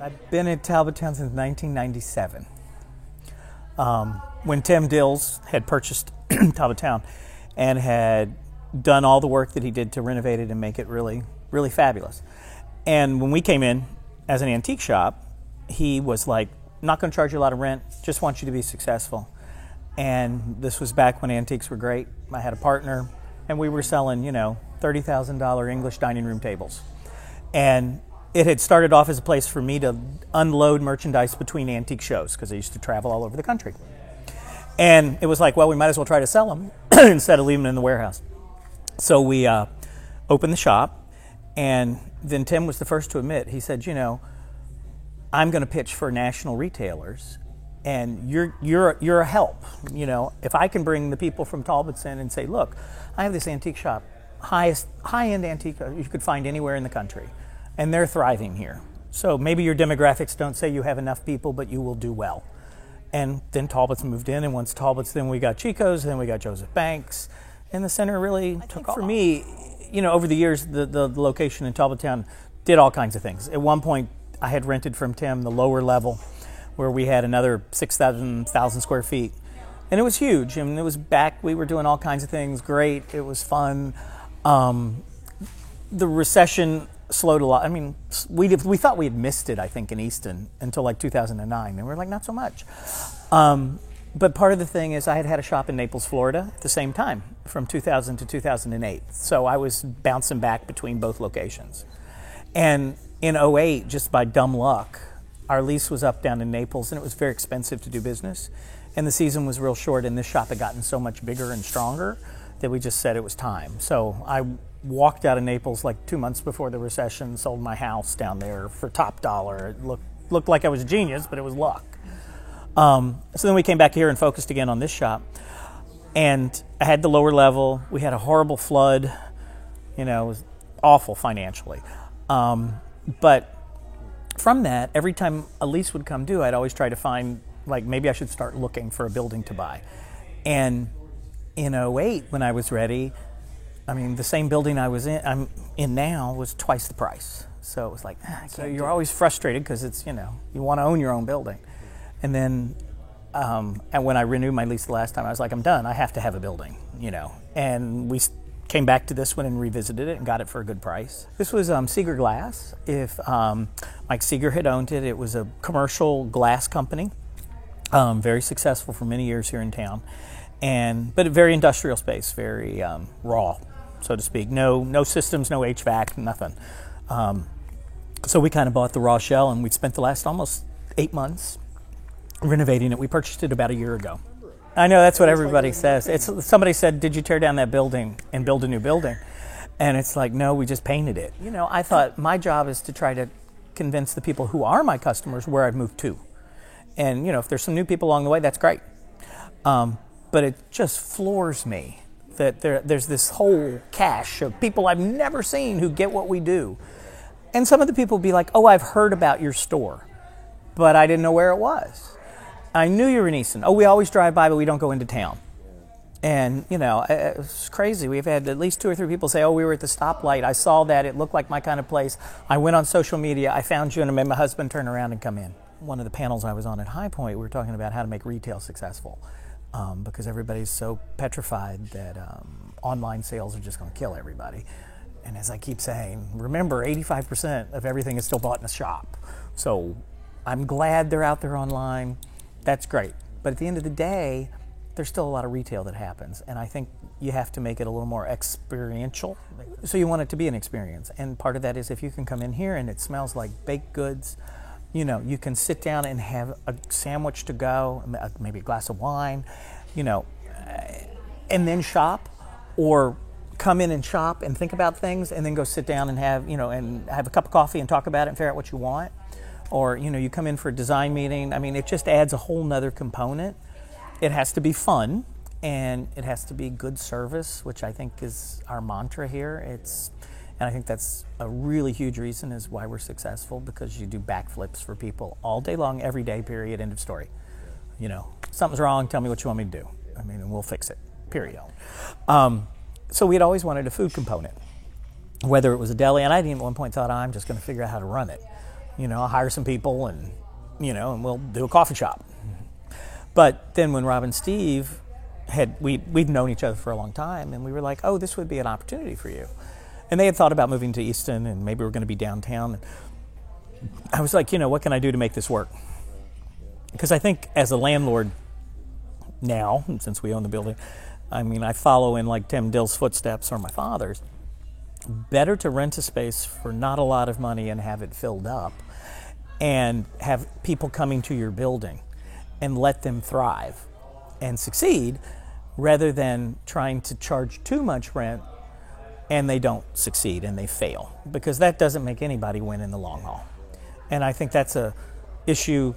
I've been at Talbot Town since 1997. When Tim Dills had purchased Talbot Town and had done all the work that he did to renovate it and make it really, really fabulous. And when we came in as an antique shop, he was like, not going to charge you a lot of rent, just want you to be successful. And this was back when antiques were great. I had a partner, and we were selling, $30,000 English dining room tables. And it had started off as a place for me to unload merchandise between antique shows, because I used to travel all over the country. And it was like, well, we might as well try to sell them instead of leaving them in the warehouse. So we opened the shop, and then Tim was the first to admit, he said, I'm going to pitch for national retailers, and you're a help. If I can bring the people from Talbot's in and say, look, I have this antique shop, high-end antique you could find anywhere in the country, and they're thriving here. So maybe your demographics don't say you have enough people, but you will do well. And then Talbot's moved in, and once Talbot's, then we got Chico's, then we got Joseph Banks, and the center really took off. For me, over the years, the location in Talbot Town did all kinds of things. At one point, I had rented from Tim the lower level, where we had another 6,000 square feet. And it was huge. It was back, we were doing all kinds of things, great, it was fun. The recession slowed a lot. We thought we had missed it, I think, in Easton until like 2009, and we were like, not so much. But part of the thing is I had a shop in Naples, Florida at the same time, from 2000 to 2008. So I was bouncing back between both locations. And in 2008, just by dumb luck, our lease was up down in Naples, and it was very expensive to do business. And the season was real short, and this shop had gotten so much bigger and stronger that we just said it was time. So I walked out of Naples like 2 months before the recession, sold my house down there for top dollar. It looked like I was a genius, but it was luck. So then we came back here and focused again on this shop. And I had the lower level. We had a horrible flood. It was awful financially. But from that, every time a lease would come due, I'd always try to find, maybe I should start looking for a building to buy. And in 2008, when I was ready, the same building I'm in now was twice the price. So it was like, so you're always frustrated because it's, you want to own your own building. And then and when I renewed my lease the last time, I was like, I'm done. I have to have a building, And we came back to this one and revisited it and got it for a good price. This was Seeger Glass. If Mike Seeger had owned it, it was a commercial glass company, very successful for many years here in town, but a very industrial space, very raw, so to speak. No systems, no HVAC, nothing. So we kind of bought the raw shell, and we'd spent the last almost 8 months renovating it. We purchased it about a year ago. I know that's what everybody says. Somebody said, did you tear down that building and build a new building? And it's like, no, we just painted it. I thought my job is to try to convince the people who are my customers where I've moved to. And, if there's some new people along the way, that's great. But it just floors me that there's this whole cache of people I've never seen who get what we do. And some of the people be like, oh, I've heard about your store, but I didn't know where it was. I knew you were in Easton. Oh, we always drive by, but we don't go into town. And, it's crazy. We've had at least 2 or 3 people say, oh, we were at the stoplight. I saw that. It looked like my kind of place. I went on social media. I found you, and I made my husband turn around and come in. One of the panels I was on at High Point, we were talking about how to make retail successful because everybody's so petrified that online sales are just going to kill everybody. And as I keep saying, remember, 85% of everything is still bought in a shop. So I'm glad they're out there online. That's great. But at the end of the day, there's still a lot of retail that happens. And I think you have to make it a little more experiential. So you want it to be an experience. And part of that is if you can come in here and it smells like baked goods, you can sit down and have a sandwich to go, maybe a glass of wine, and then shop, or come in and shop and think about things and then go sit down and have a cup of coffee and talk about it and figure out what you want. Or, you come in for a design meeting. It just adds a whole nother component. It has to be fun, and it has to be good service, which I think is our mantra here. And I think that's a really huge reason is why we're successful, because you do backflips for people all day long, every day, period, end of story. Something's wrong, tell me what you want me to do. And we'll fix it, period. So we'd always wanted a food component, whether it was a deli, and I at one point thought, I'm just going to figure out how to run it. I'll hire some people and we'll do a coffee shop. But then when Rob and Steve we'd known each other for a long time, and we were like, oh, this would be an opportunity for you. And they had thought about moving to Easton, and maybe we're going to be downtown. And I was like, what can I do to make this work? Because I think as a landlord now, since we own the building, I follow in like Tim Dill's footsteps or my father's. Better to rent a space for not a lot of money and have it filled up and have people coming to your building and let them thrive and succeed rather than trying to charge too much rent and they don't succeed and they fail, because that doesn't make anybody win in the long haul. And I think that's a issue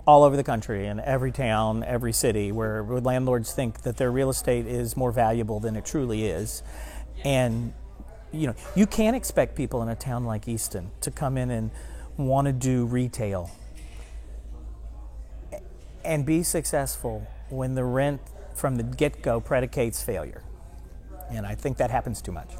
all over the country, in every town, every city, where landlords think that their real estate is more valuable than it truly is. And you can't expect people in a town like Easton to come in and want to do retail and be successful when the rent from the get-go predicates failure. And I think that happens too much.